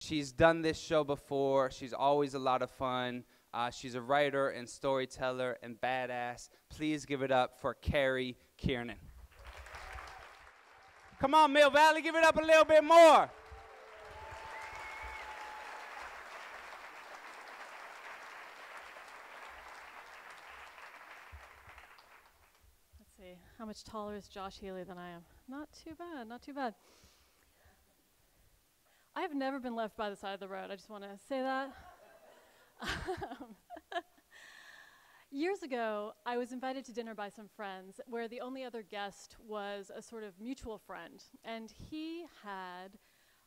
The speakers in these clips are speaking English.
She's done this show before. She's always a lot of fun. She's a writer and storyteller and badass. Please give it up for Kari Kiernan. Come on, Mill Valley, give it up a little bit more. Let's see, how much taller is Josh Healy than I am? Not too bad, not too bad. I have never been left by the side of the road. I just want to say that. Years ago, I was invited to dinner by some friends where the only other guest was a sort of mutual friend, and he had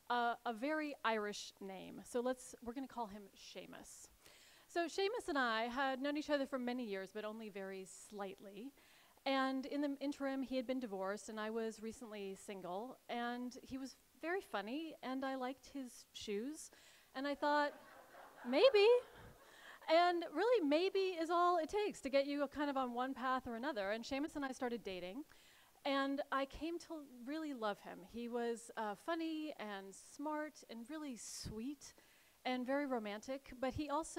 a very Irish name. So we're going to call him Sheamus. So Sheamus and I had known each other for many years, but only very slightly. And in the interim, he had been divorced, and I was recently single, and he was very funny, and I liked his shoes, and I thought, maybe. And really, maybe is all it takes to get you kind of on one path or another. And Sheamus and I started dating, and I came to really love him. He was funny and smart and really sweet and very romantic, but he was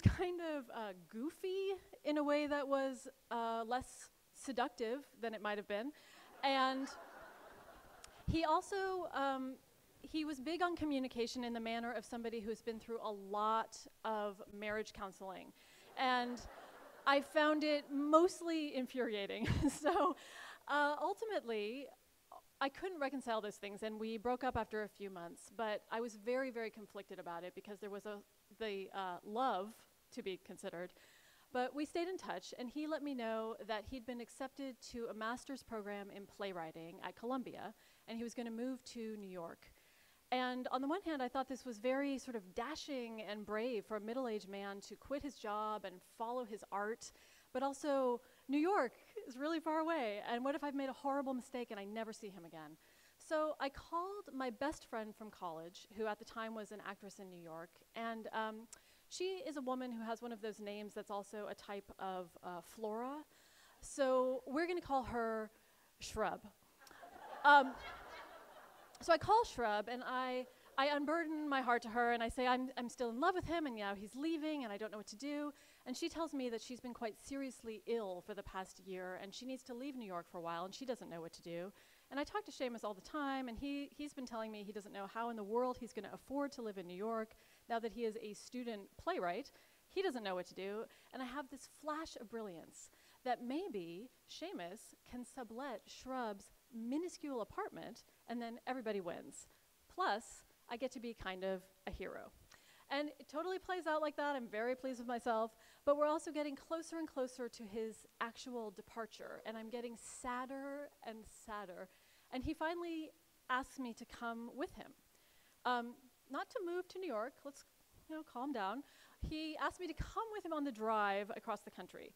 kind of goofy in a way that was less seductive than it might have been. And he also, he was big on communication in the manner of somebody who's been through a lot of marriage counseling. And I found it mostly infuriating. So ultimately, I couldn't reconcile those things, and we broke up after a few months. But I was very, very conflicted about it because there was the love to be considered. But we stayed in touch, and he let me know that he'd been accepted to a master's program in playwriting at Columbia, and he was going to move to New York. And on the one hand, I thought this was very sort of dashing and brave for a middle-aged man to quit his job and follow his art, but also New York is really far away, and what if I've made a horrible mistake and I never see him again? So I called my best friend from college, who at the time was an actress in New York, and she is a woman who has one of those names that's also a type of flora. So we're going to call her Shrub. So I call Shrub, and I unburden my heart to her, and I say I'm still in love with him, and now he's leaving, and I don't know what to do. And she tells me that she's been quite seriously ill for the past year, and she needs to leave New York for a while, and she doesn't know what to do. And I talk to Sheamus all the time, and he's been telling me he doesn't know how in the world he's going to afford to live in New York now that he is a student playwright. He doesn't know what to do. And I have this flash of brilliance that maybe Sheamus can sublet Shrub's minuscule apartment, and then everybody wins. Plus, I get to be kind of a hero. And it totally plays out like that. I'm very pleased with myself. But we're also getting closer and closer to his actual departure, and I'm getting sadder and sadder. And he finally asks me to come with him. Not to move to New York, let's calm down. He asked me to come with him on the drive across the country.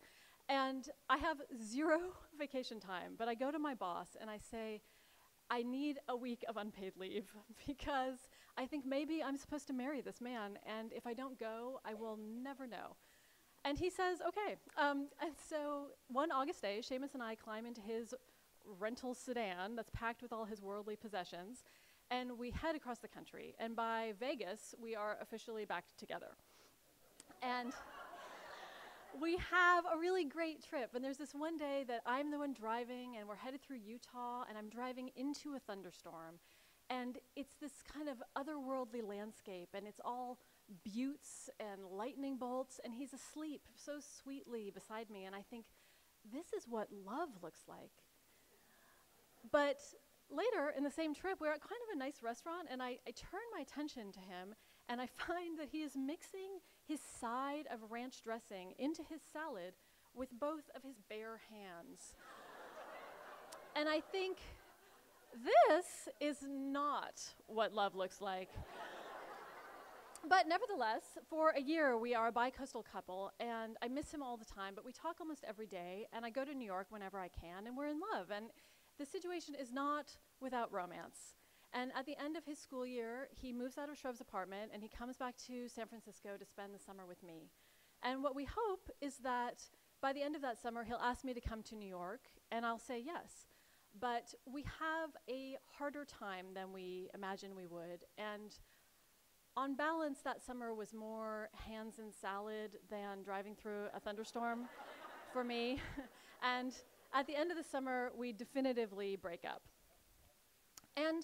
And I have 0 vacation time, but I go to my boss and I say, I need a week of unpaid leave because I think maybe I'm supposed to marry this man, and if I don't go, I will never know. And he says, okay. And so one August day, Sheamus and I climb into his rental sedan that's packed with all his worldly possessions, and we head across the country. And by Vegas, we are officially back together. And we have a really great trip. And there's this one day that I'm the one driving, and we're headed through Utah, and I'm driving into a thunderstorm. And it's this kind of otherworldly landscape, and it's all buttes and lightning bolts, and he's asleep so sweetly beside me, and I think, this is what love looks like. But later in the same trip, we're at kind of a nice restaurant, and I turn my attention to him, and I find that he is mixing his side of ranch dressing into his salad with both of his bare hands. And I think, this is not what love looks like. But nevertheless, for a year, we are a bi-coastal couple, and I miss him all the time, but we talk almost every day, and I go to New York whenever I can, and we're in love. And the situation is not without romance. And at the end of his school year, he moves out of Shrub's apartment, and he comes back to San Francisco to spend the summer with me. And what we hope is that by the end of that summer, he'll ask me to come to New York, and I'll say yes. but we have a harder time than we imagined we would. And on balance, that summer was more hands and salad than driving through a thunderstorm for me. And at the end of the summer, we definitively break up. And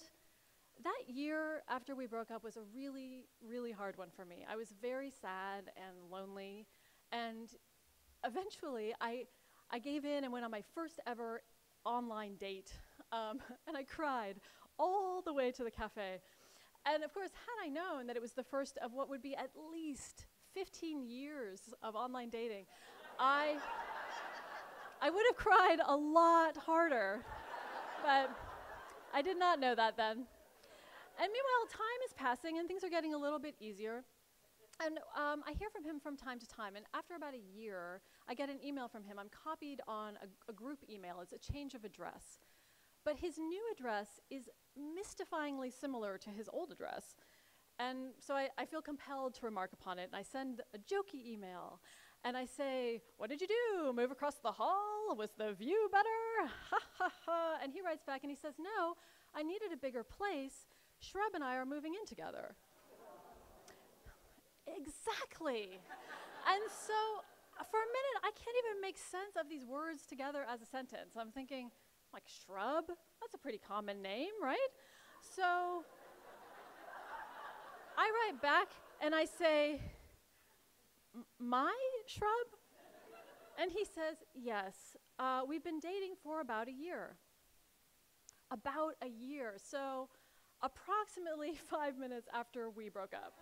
that year after we broke up was a really, really hard one for me. I was very sad and lonely. And eventually, I gave in and went on my first ever online date. And I cried all the way to the cafe. And of course, had I known that it was the first of what would be at least 15 years of online dating, I would have cried a lot harder. But I did not know that then. And meanwhile, time is passing and things are getting a little bit easier. And I hear from him from time to time. And after about a year, I get an email from him. I'm copied on a group email. It's a change of address. But his new address is mystifyingly similar to his old address. And so I feel compelled to remark upon it. And I send a jokey email. And I say, "What did you do? Move across the hall? Was the view better? Ha ha ha." And he writes back and he says, "No, I needed a bigger place. Shrub and I are moving in together." Exactly. And so for a minute, I can't even make sense of these words together as a sentence. I'm thinking, like, Shrub? That's a pretty common name, right? So I write back and I say, "My Shrub?" And he says, "Yes, we've been dating for about a year." About a year. So approximately 5 minutes after we broke up.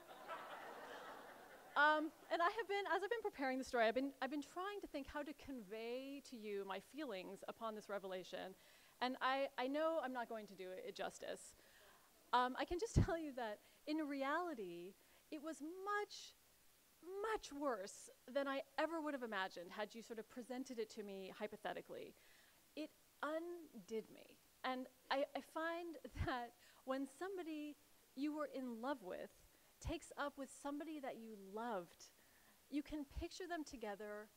And as I've been preparing the story, I've been trying to think how to convey to you my feelings upon this revelation. And I know I'm not going to do it justice. I can just tell you that in reality, it was much, much worse than I ever would have imagined had you sort of presented it to me hypothetically. It undid me. And I find that when somebody you were in love with takes up with somebody that you loved, you can picture them together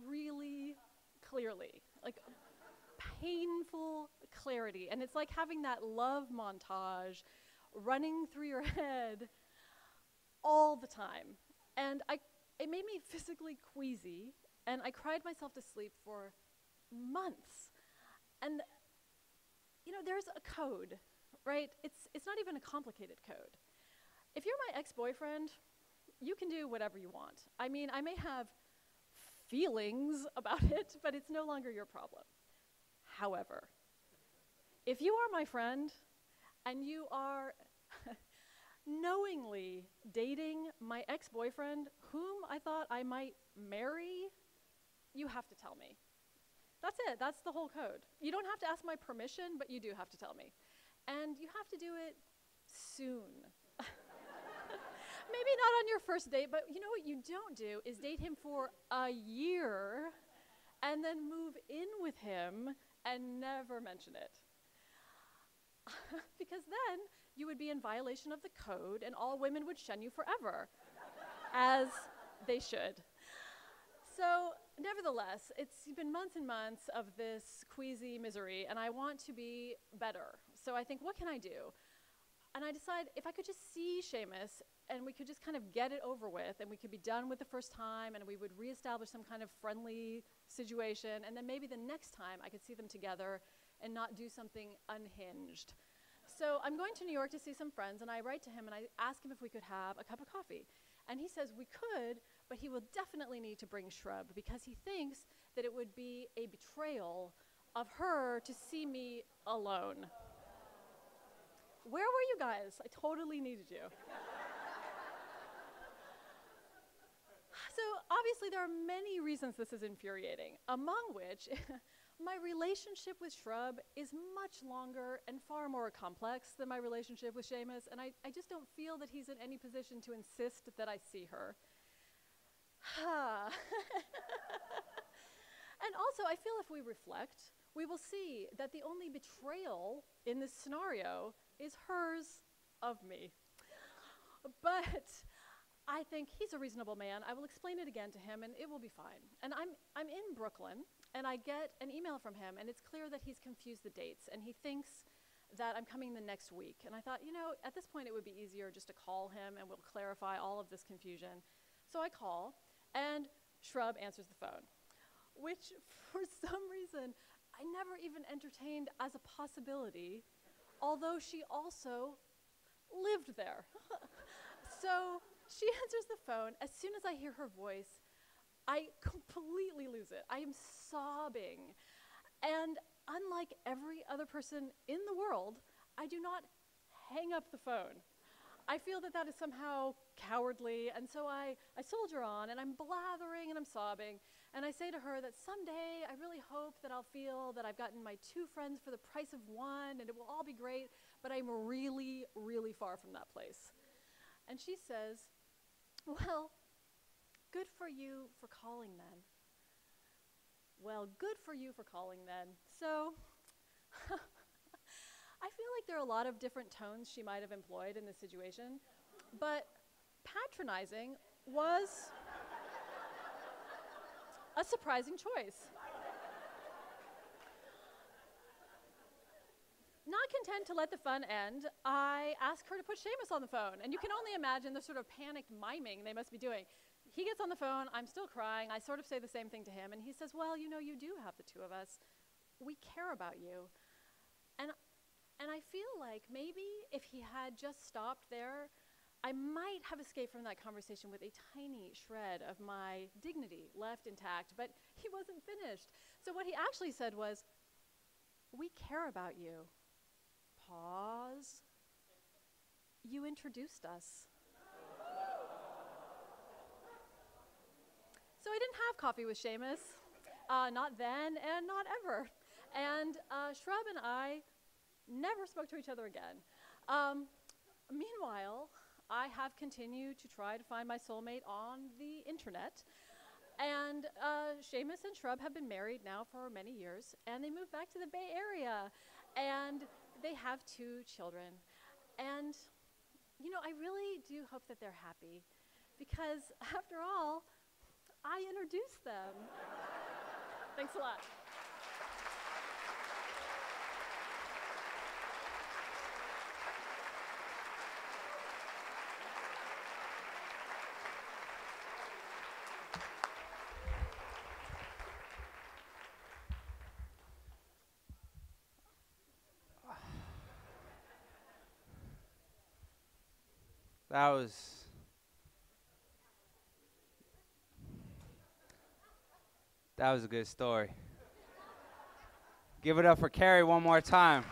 really clearly, like painful clarity. And it's like having that love montage running through your head all the time. And it made me physically queasy, and I cried myself to sleep for months. And there's a code, right? It's not even a complicated code. If you're my ex-boyfriend, you can do whatever you want. I mean, I may have feelings about it, but it's no longer your problem. However, if you are my friend and you are knowingly dating my ex-boyfriend whom I thought I might marry, you have to tell me. That's it. That's the whole code. You don't have to ask my permission, but you do have to tell me. And you have to do it soon. Maybe not on your first date, but you know what you don't do is date him for a year and then move in with him and never mention it. Because then you would be in violation of the code and all women would shun you forever, as they should. So nevertheless, it's been months and months of this queasy misery, and I want to be better. So I think, what can I do? And I decide if I could just see Sheamus and we could just kind of get it over with and we could be done with the first time and we would reestablish some kind of friendly situation, and then maybe the next time I could see them together and not do something unhinged. So I'm going to New York to see some friends, and I write to him and I ask him if we could have a cup of coffee. And he says we could, but he will definitely need to bring Shrub because he thinks that it would be a betrayal of her to see me alone. Where were you guys? I totally needed you. So obviously there are many reasons this is infuriating, among which my relationship with Shrub is much longer and far more complex than my relationship with Sheamus, and I just don't feel that he's in any position to insist that I see her. And also, I feel if we reflect, we will see that the only betrayal in this scenario is hers of me. But I think he's a reasonable man. I will explain it again to him, and it will be fine. And I'm in Brooklyn, And I get an email from him, and it's clear that he's confused the dates, and he thinks that I'm coming the next week. And I thought, at this point it would be easier just to call him, and we'll clarify all of this confusion. So I call, and Shrub answers the phone, which for some reason I never even entertained as a possibility, although she also lived there. So she answers the phone. As soon as I hear her voice, I completely lose it. I am sobbing. And unlike every other person in the world, I do not hang up the phone. I feel that is somehow cowardly, and so I soldier on, and I'm blathering and I'm sobbing, and I say to her that someday I really hope that I'll feel that I've gotten my 2 friends for the price of 1, and it will all be great, but I'm really, really far from that place. And she says, well, good for you for calling then. Well, good for you for calling then. So I feel like there are a lot of different tones she might have employed in this situation, but patronizing was a surprising choice. Not content to let the fun end, I asked her to put Sheamus on the phone, and you can only imagine the sort of panicked miming they must be doing. He gets on the phone, I'm still crying, I sort of say the same thing to him, and he says, well, you do have the 2 of us. We care about you. And I feel like maybe if he had just stopped there, I might have escaped from that conversation with a tiny shred of my dignity left intact, but he wasn't finished. So what he actually said was, we care about you. Pause. You introduced us. So I didn't have coffee with Sheamus, not then and not ever. And Shrub and I never spoke to each other again. Meanwhile, I have continued to try to find my soulmate on the internet. And Sheamus and Shrub have been married now for many years, and they moved back to the Bay Area. And they have 2 children. And, I really do hope that they're happy, because after all, I introduced them. Thanks a lot. That was a good story. Give it up for Kari one more time.